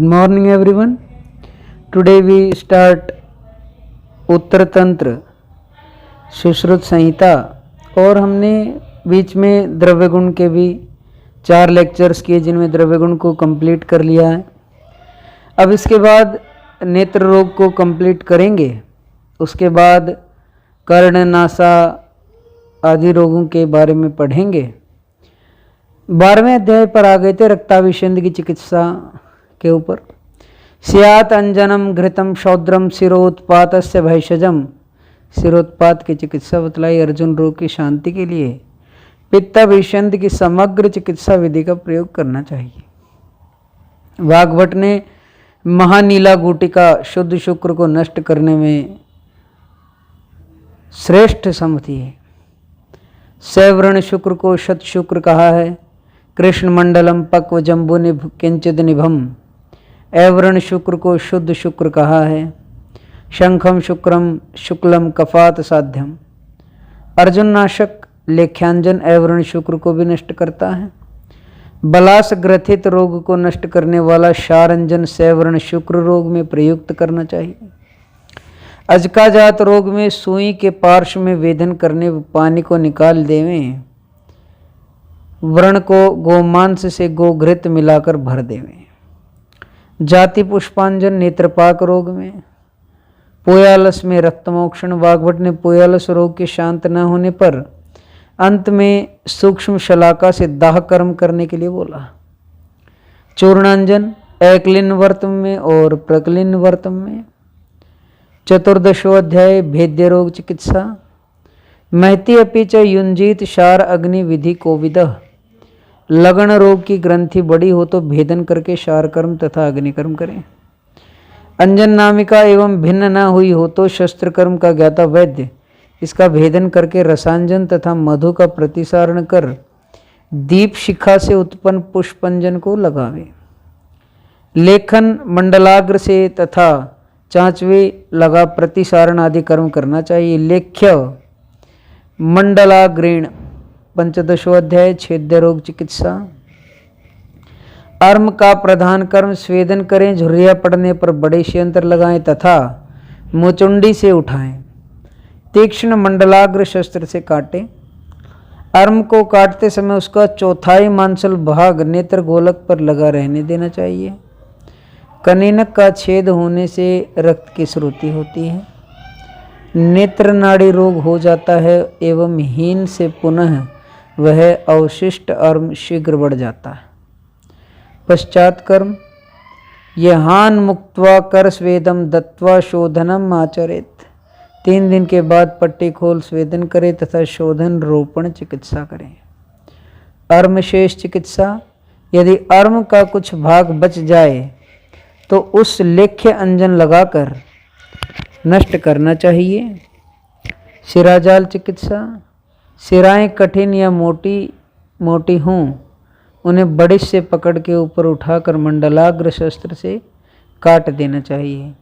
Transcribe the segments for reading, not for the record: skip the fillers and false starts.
morning everyone. Today we start उत्तर तंत्र सुश्रुत संहिता और हमने बीच में द्रव्य गुण के भी 4 लेक्चर्स किए जिनमें द्रव्य गुण को कंप्लीट कर लिया है। अब इसके बाद नेत्र रोग को कंप्लीट करेंगे। उसके बाद कर्ण नासा आदि रोगों के बारे में पढ़ेंगे। 12वें अध्याय पर आ गए थे रक्ताभिषेद की चिकित्सा के ऊपर। स्यात् अंजनम घृतम शौद्रम सिरोत्पातस्य भैषजम। सिरोत्पात की चिकित्सा बतलाई अर्जुन रोग की शांति के लिए। पित्ताभिषेद की समग्र चिकित्सा विधि का प्रयोग करना चाहिए। वाग्भट ने महानीला गुटिका शुद्ध शुक्र को नष्ट करने में श्रेष्ठ सम्मति है। सैवर्ण शुक्र को शत शुक्र कहा है। कृष्ण मंडलम पक्व जम्बु निभ किंचित निभम। अवर्ण शुक्र को शुद्ध शुक्र कहा है। शंखम शुक्रम शुक्लम कफात साध्यम। अर्जुन नाशक लेख्यांजन अवर्ण शुक्र को भी नष्ट करता है। बलास ग्रथित रोग को नष्ट करने वाला शारंजन सैवर्ण शुक्र रोग में प्रयुक्त करना चाहिए। अजका जात रोग में सुई के पार्श्व में वेदन करने पानी को निकाल देवें। व्रण को गोमांस से गोघृत मिलाकर भर देवें। जाति पुष्पांजन नेत्रपाक रोग में। पोयालस में रक्तमोक्षण। वाग्भट ने पोयालस रोग के शांत न होने पर अंत में सूक्ष्म शलाका से दाह कर्म करने के लिए बोला। चूर्णांजन एकलिन वर्तम में और प्रकलिन वर्तम में। 14वां अध्याय भेद्य रोग चिकित्सा। महति अपि च युंजीत शार अग्नि विधि कोविदः। लगन रोग की ग्रंथि बड़ी हो तो भेदन करके शार कर्म तथा अग्निकर्म करें। अंजन नामिका एवं भिन्न न हुई हो तो शस्त्र कर्म का ज्ञाता वैद्य इसका भेदन करके रसांजन तथा मधु का प्रतिसारण कर दीप शिखा से उत्पन्न पुष्पंजन को लगावे। लेखन मंडलाग्र से तथा चांचवे लगा प्रतिसारण आदि कर्म करना चाहिए। लेख्य मंडलाग्रेण। 15वां अध्याय छेद्य रोग चिकित्सा। अर्म का प्रधान कर्म स्वेदन करें। झुर्रिया पड़ने पर बड़े यंत्र लगाएं तथा मुचुंडी से उठाएं। तीक्ष्ण मंडलाग्र शस्त्र से काटें। अर्म को काटते समय उसका चौथाई मांसल भाग नेत्र गोलक पर लगा रहने देना चाहिए। कनीनक का छेद होने से रक्त की स्रुति होती है। नेत्र नाड़ी रोग हो जाता है एवं हीन से पुनः वह अवशिष्ट अर्म शीघ्र बढ़ जाता है। पश्चात कर्म। यहान मुक्त्वा कर स्वेदम दत्वा शोधनम आचरेत। 3 दिन के बाद पट्टी खोल स्वेदन करे तथा शोधन रोपण चिकित्सा करें। अर्म शेष चिकित्सा। यदि अर्म का कुछ भाग बच जाए तो उस लेख्य अंजन लगाकर नष्ट करना चाहिए। शिराजाल चिकित्सा। सिराएं कठिन या मोटी हों उन्हें बड़िश से पकड़ के ऊपर उठाकर मंडलाग्र शस्त्र से काट देना चाहिए।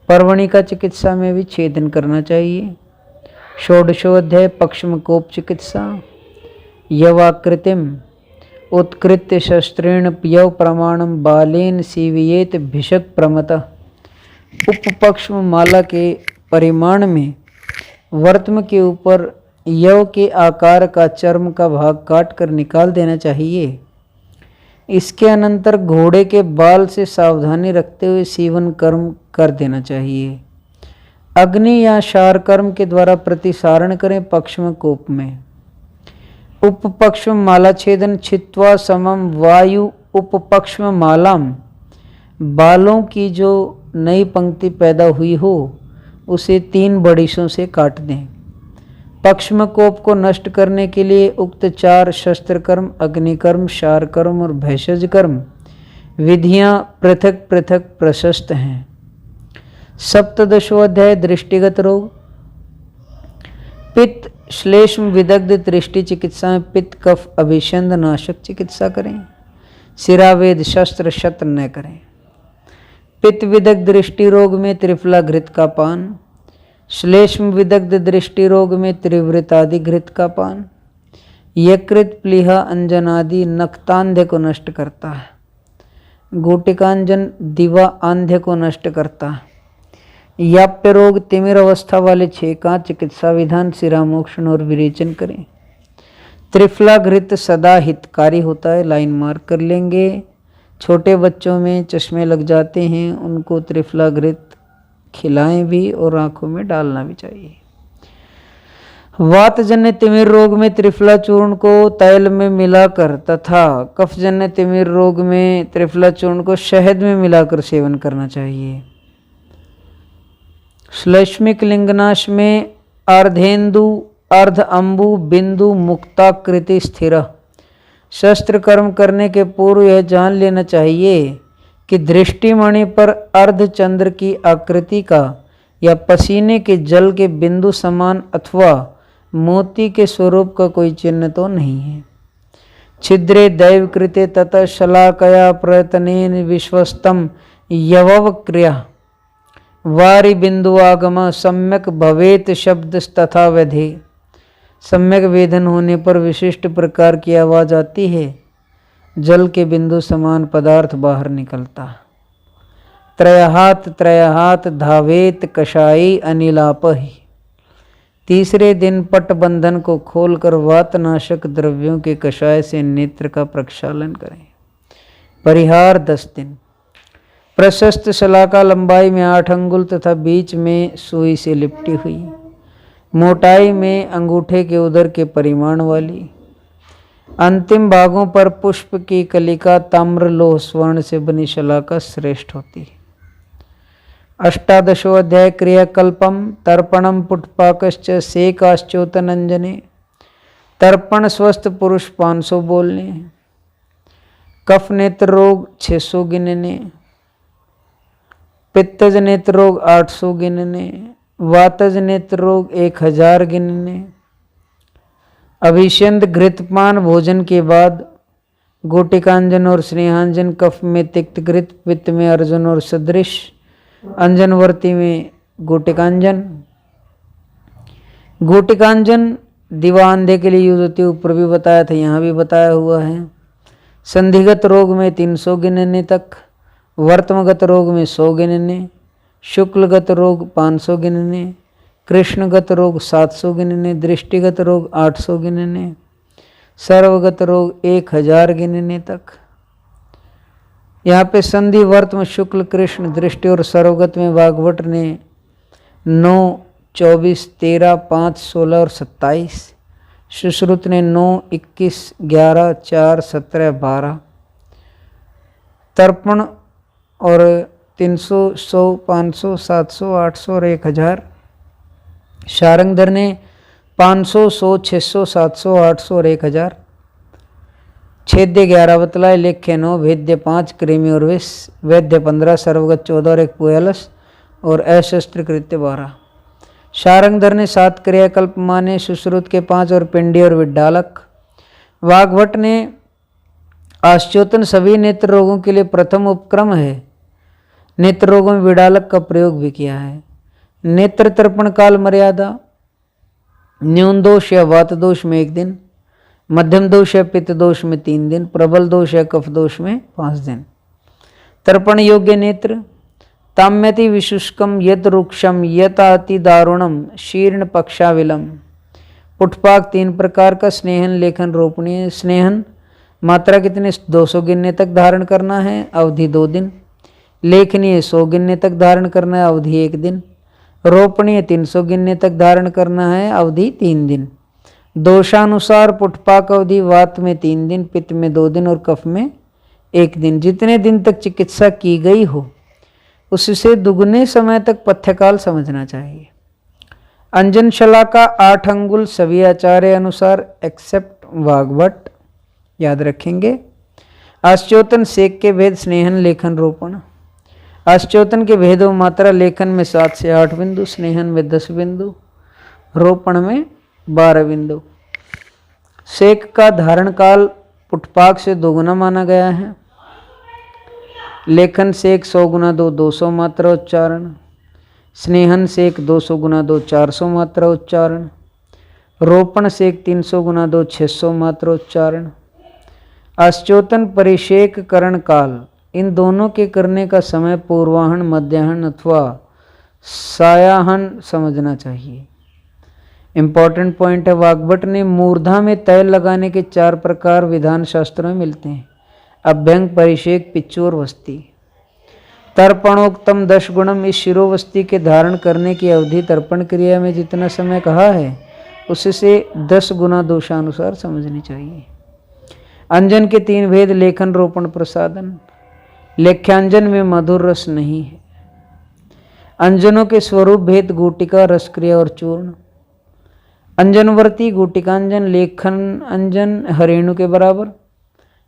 पर्वणिका चिकित्सा में भी छेदन करना चाहिए। 16वां अध्याय पक्ष्म कोप चिकित्सा। यवाकृतिम उत्कृत्य शस्त्रेण यव प्रमाणम बालेन सीवियेत भिषक प्रमतः। उपपक्ष्म माला के परिमाण में वर्त्म के ऊपर यव के आकार का चर्म का भाग काट कर निकाल देना चाहिए। इसके अनंतर घोड़े के बाल से सावधानी रखते हुए सीवन कर्म कर देना चाहिए। अग्नि या शार कर्म के द्वारा प्रतिसारण करें पक्ष्म कोप में। उपपक्ष्म माला छेदन छित्वा समम वायु उपपक्ष्म मालाम। बालों की जो नई पंक्ति पैदा हुई हो उसे 3 बड़िशों से काट दें। पक्ष्म कोप को नष्ट करने के लिए उक्त 4 शस्त्र कर्म अग्निकर्म शार कर्म और भैषज कर्म विधियां पृथक पृथक प्रशस्त हैं। 17वां अध्याय दृष्टिगत रोग। पित्त श्लेष्म विदग्ध दृष्टि चिकित्सा में पित्त कफ अभिषंद नाशक चिकित्सा करें। सिरावेद शस्त्र शत्र न करें। पित्त विदग्ध दृष्टि रोग में त्रिफला घृत का पान। श्लेष्म विदग्ध दृष्टि रोग में त्रिवृतादि घृत का पान। यकृत प्लीहा अंजन आदि नक्तांध्य को नष्ट करता है। गुटिकांजन दिवा आंध्य को नष्ट करता है। याप्य रोग तिमिर अवस्था वाले 6 का चिकित्सा विधान शिरामोक्षण और विरेचन करें। त्रिफला घृत सदा हितकारी होता है, लाइन मार्क कर लेंगे। छोटे बच्चों में चश्मे लग जाते हैं, उनको त्रिफला घृत खिलाएं भी और आंखों में डालना भी चाहिए। वातजन्य तिमिर रोग में त्रिफला चूर्ण को तैल में मिलाकर तथा कफजन्य तिमिर रोग में त्रिफला चूर्ण को शहद में मिलाकर सेवन करना चाहिए। श्लैष्मिक लिंगनाश में अर्धेन्दु अर्ध अंबु बिंदु मुक्ताकृति स्थिर। शस्त्र कर्म करने के पूर्व यह जान लेना चाहिए कि दृष्टिमणि पर अर्धचंद्र की आकृति का या पसीने के जल के बिंदु समान अथवा मोती के स्वरूप का कोई चिन्ह तो नहीं है। छिद्रे दैवकृते ततः शलाकया प्रयत्नेन विश्वस्तम यवव क्रिया वारि बिंदु आगम सम्यक भवेत शब्द तथा वधे। सम्यक वेदन होने पर विशिष्ट प्रकार की आवाज आती है, जल के बिंदु समान पदार्थ बाहर निकलता। त्रयहात धावेत कषाई अनिलापहि। तीसरे दिन पटबंधन को खोलकर वातनाशक द्रव्यों के कषाय से नेत्र का प्रक्षालन करें। परिहार 10 दिन। प्रशस्त शलाका लंबाई में 8 अंगुल तथा बीच में सुई से लिपटी हुई, मोटाई में अंगूठे के उदर के परिमाण वाली, अंतिम भागों पर पुष्प की कलिका ताम्र लोह स्वर्ण से बनी शलाका श्रेष्ठ होती है। 18वां अध्याय क्रियाकल्पम तर्पणम पुटपाकश्च सेकाश्चोतनंजने। तर्पण स्वस्थ पुरुष 500 बोलने, कफ नेत्र रोग 600 गिनने, पित्तज नेत्र रोग 800 गिनने, वातज नेत्र रोग 1000 गिनने। अभिषेक घृतपान भोजन के बाद गोटिकांजन और स्नेहांजन कफ में तिक्त घृत, पित्त में अर्जुन और सदृश, अंजनवर्ती में गोटिकांजन। गोटिकांजन दिवा अंधे के लिए यूज होती है, ऊपर भी बताया था, यहाँ भी बताया हुआ है। संधिगत रोग में 300 गिनने तक, वर्तमगत रोग में 100 गिनने, शुक्लगत रोग 500 गिनने, कृष्णगत रोग 700 गिनने, दृष्टिगत रोग 800 गिनने, सर्वगत रोग 1000 गिनने तक। यहाँ पे संधि वर्तम शुक्ल कृष्ण दृष्टि और सर्वगत में वाग्भट ने 9, 24, 13, 5, 16 और 27, सुश्रुत ने 9, 21, 11, 4, 17, 12। तर्पण और 300, 100, 500, 700, 800 और 1000। शारंगधर ने 500, 100, 600, 700, 800 और 1000। छेद्य 11 बतलाए, लेख्य 9, भेद्य 5, कृमि और विष, वैद्य 15, सर्वगत 14 और 1 पुयलस और अशस्त्र कृत्य 12। शारंगधर ने 7 क्रियाकल्प माने, सुश्रुत के 5 और पिंडी और विड्डालक। वाग्भट ने आश्चोतन सभी नेत्र रोगों के लिए प्रथम उपक्रम है। नेत्र रोगों में विडालक का प्रयोग भी किया है। नेत्र तर्पण काल मर्यादा न्यून दोष या वात दोष में 1 दिन, मध्यम दोष या पित्त दोष में 3 दिन, प्रबल दोष या कफ दोष में 5 दिन। तर्पण योग्य नेत्र ताम्यति विशुष्कम यत रुक्षम यत अति दारुणम शीर्ण पक्षाविलम। पुटपाक 3 प्रकार का, स्नेहन लेखन रोपणीय। स्नेहन मात्रा कितने 200 गिनने तक धारण करना है, अवधि 2 दिन। लेखनीय 100 गिनने तक धारण करना है, अवधि 1 दिन। रोपणीय 300 गिनने तक धारण करना है, अवधि 3 दिन। दोषानुसार पुटपाक अवधि वात में 3 दिन, पित्त में 2 दिन और कफ में 1 दिन। जितने दिन तक चिकित्सा की गई हो उससे दुगने समय तक पथ्यकाल समझना चाहिए। अंजन शलाका 8 अंगुल सभी आचार्य अनुसार एक्सेप्ट वाग्भट, याद रखेंगे। आश्चोतन सेक के भेद स्नेहन लेखन रोपण। आश्चोतन के भेदों मात्रा लेखन में 7 से 8 बिंदु, स्नेहन में 10 बिंदु, रोपण में 12 बिंदु। सेक का धारण काल पुटपाक से 2 गुना माना गया है। लेखन सेक 100 गुना 2 200 मात्रा उच्चारण, स्नेहन सेक 200 गुना 2 400 मात्रा उच्चारण, रोपण सेक 300 गुना 2 600 मात्रा उच्चारण। आश्चोतन परिषेक करण काल इन दोनों के करने का समय पूर्वाहन, मध्याहन अथवा सायाहन समझना चाहिए। इम्पॉर्टेंट पॉइंट है, वाग्भट ने मूर्धा में तैल लगाने के 4 प्रकार विधान शास्त्रों में मिलते हैं: अभ्यंग, परिषेक, पिच्चू और वस्ती। तर्पणोक्तम 10 गुणम, इस शिरोवस्ती के धारण करने की अवधि तर्पण क्रिया में जितना समय कहा है उससे 10 गुना दोषानुसार समझनी चाहिए। अंजन के 3 भेद: लेखन, रोपण, प्रसादन। लेख्यांजन में मधुर रस नहीं है। अंजनों के स्वरूप भेद: गुटिका, रसक्रिया और चूर्ण। अंजनवर्ती गुटिकांजन, लेखन अंजन हरेणु के बराबर,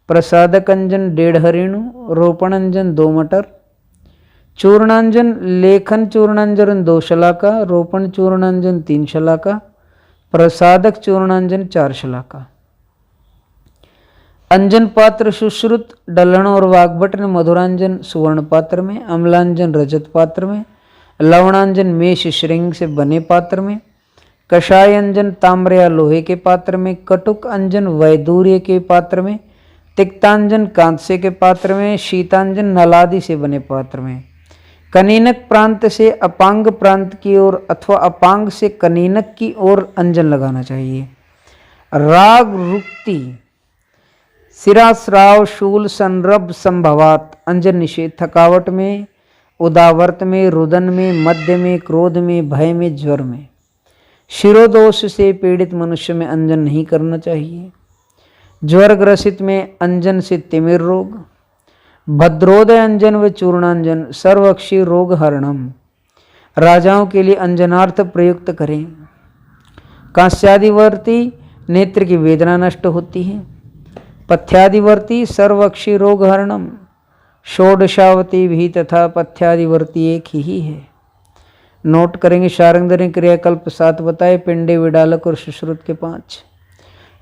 प्रसादक अंजन 1.5 हरेणु, रोपण अंजन 2 मटर, चूर्णांजन लेखन चूर्णांजन 2 शलाका, रोपण चूर्णांजन 3 शलाका, प्रसादक चूर्णांजन 4 शलाका। अंजन पात्र सुश्रुत, डल्हण और वाग्भट ने मधुरांजन सुवर्ण पात्र में, अम्लांजन रजत पात्र में, लवणांजन मेष श्रृंग से बने पात्र में, कषाय अंजन ताम्र या लोहे के पात्र में, कटुक अंजन वैदूर्य के पात्र में, तिक्तांजन कांस्य के पात्र में, शीतांजन नलादि से बने पात्र में। कनीनक प्रांत से अपांग प्रांत की ओर अथवा अपांग से कनीनक की ओर अंजन लगाना चाहिए। राग रुक्ति सिरास्राव शूल संरभ संभवात, अंजन निषेध थकावट में, उदावर्त में, रुदन में, मध्य में, क्रोध में, भय में, ज्वर में। शिरोदोष से पीड़ित मनुष्य में अंजन नहीं करना चाहिए। ज्वर ग्रसित में अंजन से तिमिर रोग। भद्रोदय अंजन व चूर्णांजन सर्वक्षी रोग हरणम, राजाओं के लिए अंजनार्थ प्रयुक्त करें। कांस्यादिवर्ती नेत्र की वेदना नष्ट होती है। पथ्यादिवर्ती सर्वक्षी रोग हरणम, षोडशावती भी तथा पथ्यादिवर्ती एक ही है। नोट करेंगे, शारंगधरी क्रियाकल्प 7 बताए, पिंडे, विडालक और सुश्रुत के 5।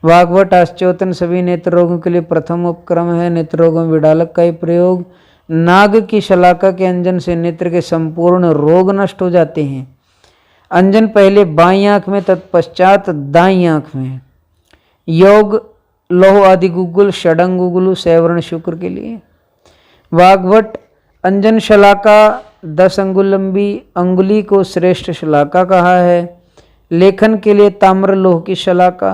वाग्भट आश्चोतन सभी नेत्र रोगों के लिए प्रथम उपक्रम है। नेत्र रोगों में विडालक का ही प्रयोग। नाग की शलाका के अंजन से नेत्र के संपूर्ण रोग नष्ट हो जाते हैं। अंजन पहले बाईं आंख में तत्पश्चात दाईं आंख में। योग लौह आदि गुगुल, षडंग गुगुलु, सैवर्ण शुक्र के लिए। वाग्भट अंजन शलाका 10 अंगुल लंबी अंगुली को श्रेष्ठ शलाका कहा है। लेखन के लिए ताम्र लोह की शलाका,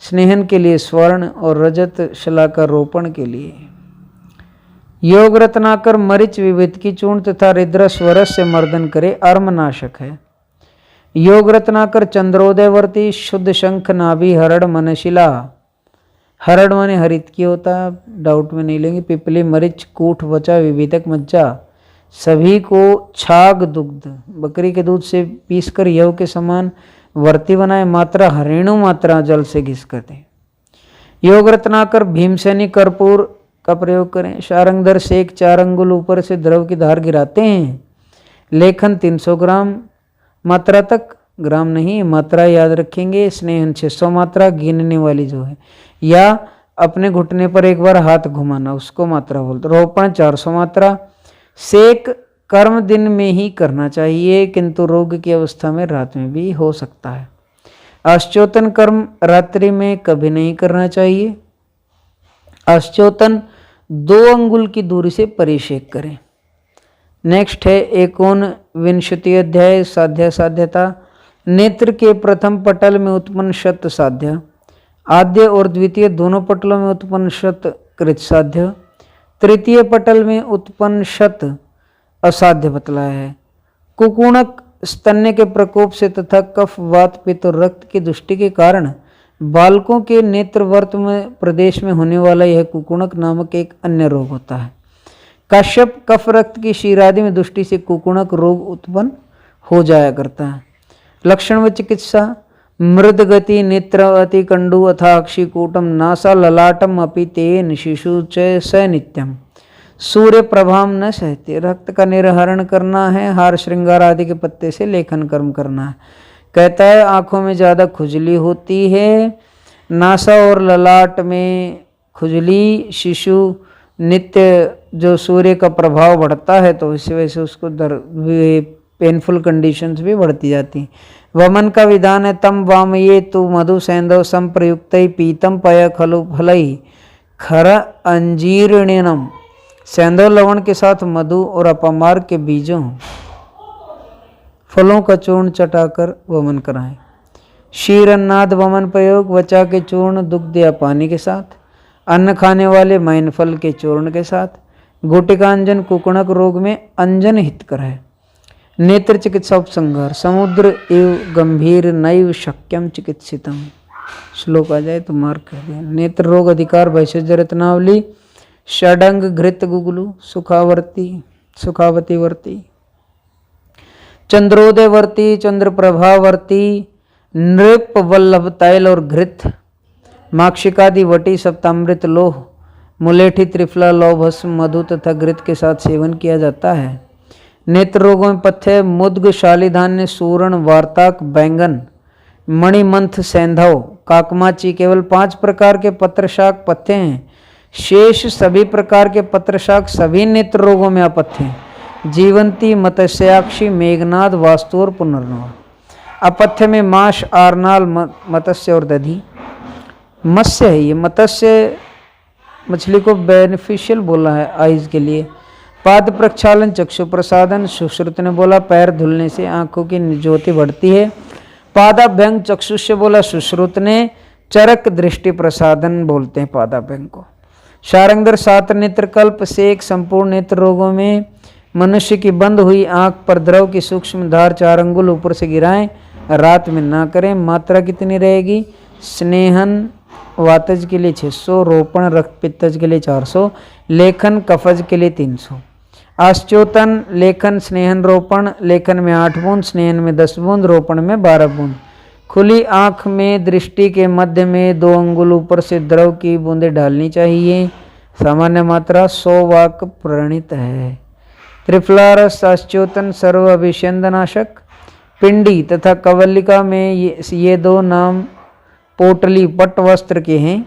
स्नेहन के लिए स्वर्ण और रजत शलाका रोपण के लिए। योग रत्नाकर मरिच विविध की चूर्ण तथा रिद्रस वरस से मर्दन करे, अर्मनाशक है। योग रत्नाकर चंद्रोदयवर्ती शुद्ध शंख नाभि हरड़ मनशिला, हरड़ माने हरित की होता, डाउट में नहीं लेंगे। पिपली, मरिच, कूठ, वचा, विविधक, मज्जा सभी को छाग दुग्ध बकरी के दूध से पीसकर यव के समान वर्ती बनाए, मात्रा हरेणु मात्रा जल से घिस कर दें। योग रत्नाकर भीमसेनी कर्पूर का प्रयोग करें। शारंगधर शेख 4 अंगुल ऊपर से द्रव की धार गिराते हैं। लेखन 300 ग्राम मात्रा तक, ग्राम नहीं मात्रा याद रखेंगे। स्नेहन 600 मात्रा गिनने वाली जो है, या अपने घुटने पर एक बार हाथ घुमाना उसको मात्रा बोलते। रोपण 400 मात्रा। सेक कर्म दिन में ही करना चाहिए, किंतु रोग की अवस्था में रात में भी हो सकता है। आश्चोतन कर्म रात्रि में कभी नहीं करना चाहिए। आश्चोतन 2 अंगुल की दूरी से परिषेक करें। नेक्स्ट है 49 अध्याय साध्या साध्यता। नेत्र के प्रथम पटल में उत्पन्न शत साध्य, आद्य और द्वितीय दोनों पटलों में उत्पन्न शत कृत साध्य, तृतीय पटल में उत्पन्न शत असाध्य बतलाया है। कुकुणक स्तन्य के प्रकोप से तथा कफ, वात, पित्त और रक्त की दुष्टि के कारण बालकों के नेत्रवर्त में प्रदेश में होने वाला यह कुकुणक नामक एक अन्य रोग होता है। काश्यप कफ रक्त की शीरादि में दुष्टि से कुकुणक रोग उत्पन्न हो जाया करता है। लक्षण व चिकित्सा: मृद गति, नेत्र अति कंडु अथा अक्षिकूटम, नासा ललाटम अपि तेन शिशु च स नित्यम, सूर्य प्रभाम न सहते। रक्त का निर्हरण करना है। हार श्रृंगार आदि के पत्ते से लेखन कर्म करना है। कहता है आंखों में ज़्यादा खुजली होती है, नासा और ललाट में खुजली, शिशु नित्य जो सूर्य का प्रभाव बढ़ता है तो इसी वजह से उसको पेनफुल कंडीशंस भी बढ़ती जाती हैं। वमन का विधान है तम वाम ये तु मधु सैंधव संप्रयुक्त पीतम पय खलु फलई खर अंजीर्णनम सेंधव लवण के साथ मधु और अपामार्ग के बीजों फलों का चूर्ण चटाकर वमन कराएं। शीर अन्नाद वमन प्रयोग वचा के चूर्ण दुग्ध या पानी के साथ, अन्न खाने वाले मैन फल के चूर्ण के साथ। गुटिकांजन कुकुणक रोग में अंजन हितकर है। नेत्र चिकित्सा उपसंहार। समुद्र एव गंभीर नैव शक्यम चिकित्सितम। श्लोक आ जाए तो मार्क कर दिया। नेत्र रोग अधिकार भैषज रत्नावली। षडंग घृत गुगलु सुखावती वर्ती, चंद्रोदयवर्ती, चंद्र प्रभावर्ती, नृप वल्लभ तैल और घृत, माक्षिकादि वटी सप्तामृत लोह, मुलेठी त्रिफला लौ भस्म मधु तथा घृत के साथ सेवन किया जाता है। नेत्र रोगों में पथ्य मुद्ग शालिधान्य सूरण वार्ताक बैंगन मणिमंथ सेंधव काकमाची केवल 5 प्रकार के पत्र शाक पथ्य हैं। शेष सभी प्रकार के पत्र शाक सभी नेत्र रोगों में अपथ्य हैं। जीवंती मत्स्याक्षी मेघनाद वास्तु और पुनर्नवा। अपथ्य में माश आरनाल मत्स्य और दधी। मत्स्य है ये, मत्स्य मछली को बेनिफिशियल बोला है आइज के लिए। पाद प्रक्षालन चक्षु प्रसादन। सुश्रुत ने बोला पैर धुलने से आंखों की ज्योति बढ़ती है। पादाभ्यंग चक्षुष्य बोला सुश्रुत ने। चरक दृष्टि प्रसादन बोलते हैं पादाभ्यंग को। शारंगधर 7 नेत्र कल्प से एक संपूर्ण नेत्र रोगों में मनुष्य की बंद हुई आंख पर द्रव की सूक्ष्म धार 4 अंगुल ऊपर से गिराएं, रात में ना करें। मात्रा कितनी रहेगी? स्नेहन वातज के लिए 600, रोपण रक्त पित्तज के लिए 400, लेखन कफज के लिए 300। आश्चोतन लेखन स्नेहन रोपण, लेखन में 8 बूंद, स्नेहन में 10 बूंद, रोपण में 12 बूंद। खुली आंख में दृष्टि के मध्य में 2 अंगुल ऊपर से द्रव की बूंदें डालनी चाहिए। सामान्य मात्रा 100 वाक प्रणीत है। त्रिफलारस आश्चोतन सर्व अभिषेदनाशक। पिंडी तथा कवलिका में ये 2 नाम पोटली पट वस्त्र के हैं।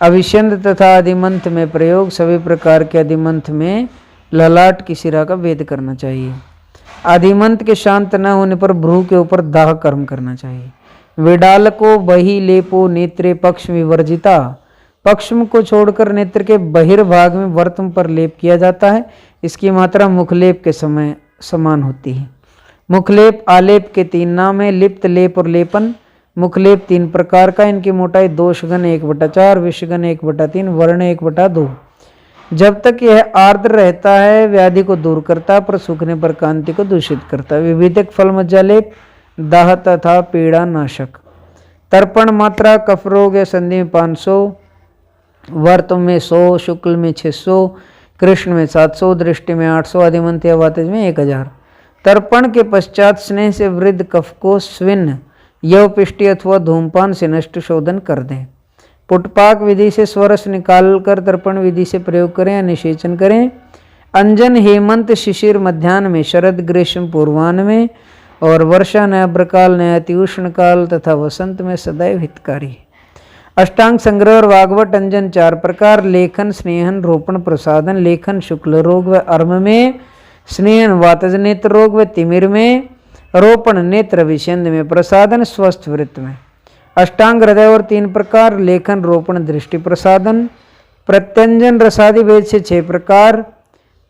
अभिषेद तथा अधिमंथ में प्रयोग। सभी प्रकार के अधिमंथ में ललाट की शिरा का भेद करना चाहिए। अधिमंथ के शांत न होने पर भ्रू के ऊपर दाह कर्म करना चाहिए। विडाल को बही लेपो नेत्रे पक्ष विवर्जिता। पक्ष्म को छोड़कर नेत्र के बहिर्भाग में वर्तम पर लेप किया जाता है। इसकी मात्रा मुखलेप के समय समान होती है। मुखलेप आलेप के 3 नाम है, लिप्त लेप और लेपन। मुखलेप 3 प्रकार का, इनकी मोटाई दोषगण 1/4, विषगण 1/3, वर्ण 1/2। जब तक यह आर्द्र रहता है व्याधि को दूर करता, पर सूखने पर कांति को दूषित करता। विविधक फल मज्जालेप दाह तथा पीड़ा नाशक। तर्पण मात्रा कफ रोग या संधि में 500, वर्त में 100, शुक्ल में 600, कृष्ण में 700, दृष्टि में 800, अधिमंथ या वातज में 1000। तर्पण के पश्चात स्नेह से वृद्ध कफ को स्विन यवपिष्टि अथवा धूमपान से नष्ट शोधन कर दें। पुटपाक विधि से स्वरस निकालकर तर्पण विधि से प्रयोग करें या निषेचन करें। अंजन हेमंत शिशिर मध्याह्न में, शरद ग्रीष्म पूर्वाह्न में और वर्षा नयाब्रकाल नयातिउष्ण काल तथा वसंत में सदैव हितकारी है। अष्टांग संग्रह और वागवट अंजन 4 प्रकार। लेखन स्नेहन रोपण प्रसादन। लेखन शुक्ल रोग व अर्म में, स्नेहन वातज नेत्र रोग व तिमिर में, रोपण नेत्र विषेंद में, प्रसादन स्वस्थ वृत्त में। अष्टांग हृदय और 3 प्रकार। लेखन रोपण दृष्टि प्रसादन। प्रत्यंजन रसादि भेद से 6 प्रकार।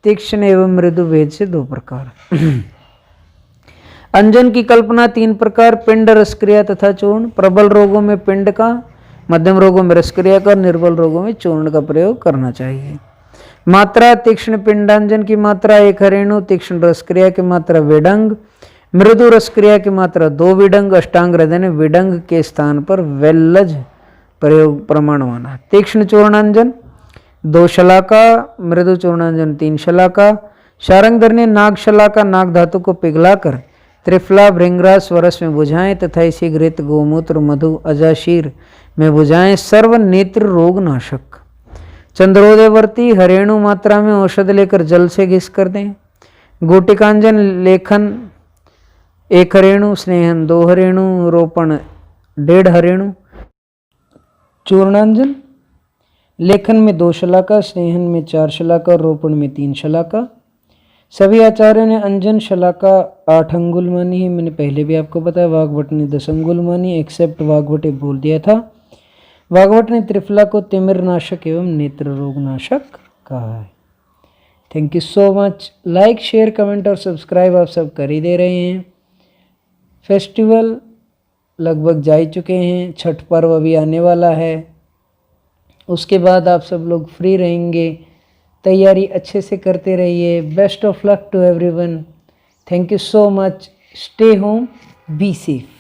तीक्ष्ण एवं मृदु भेद से 2 प्रकार। अंजन की कल्पना 3 प्रकार। पिंड रसक्रिया तथा चूर्ण। प्रबल रोगों में पिंड का, मध्यम रोगों में रसक्रिया का, निर्बल रोगों में चूर्ण का प्रयोग करना चाहिए। मात्रा तीक्ष्ण पिंडांजन की मात्रा 1 हरेणु, तीक्ष्ण रसक्रिया की मात्रा विडंग, मृदु रसक्रिया की मात्रा 2 विडंग। अष्टांग हृदय ने विडंग के स्थान पर वेल्लज प्रयोग प्रमाण माना। तीक्ष्ण चूर्णांजन 2 शलाका, मृदु चूर्णांजन 3 शलाका। शारंगधर ने नाग शलाका नाग धातु को पिघलाकर त्रिफला भृंगराज स्वरस में बुझाएं तथा इसी घृत गोमूत्र मधु अजाशीर में बुझाएं। सर्व नेत्र रोग नाशक। चंद्रोदयवर्ती हरेणु मात्रा में औषध लेकर जल से घिस कर दें। गुटिकांजन लेखन 1 हरेणु, स्नेहन 2 हरेणु, रोपण 1.5 हरेणु। चूर्णांजन लेखन में 2 शलाका, स्नेहन में 4 शलाका, रोपण में 3 शलाका। सभी आचार्यों ने अंजन शलाका 8 अंगुल मानी है। मैंने पहले भी आपको बताया। वाग्भट ने 10 अंगुल मानी, एक्सेप्ट वाग्भट बोल दिया था। वाग्भट ने त्रिफला को तिमिर नाशक एवं नेत्र रोग नाशक कहा है। Thank you so much. Like share comment और सब्सक्राइब आप सब कर ही दे रहे हैं। फेस्टिवल लगभग जा ही चुके हैं, छठ पर्व अभी आने वाला है, उसके बाद आप सब लोग फ्री रहेंगे। तैयारी अच्छे से करते रहिए। Best of luck to everyone. Thank you so much. Stay home, be safe.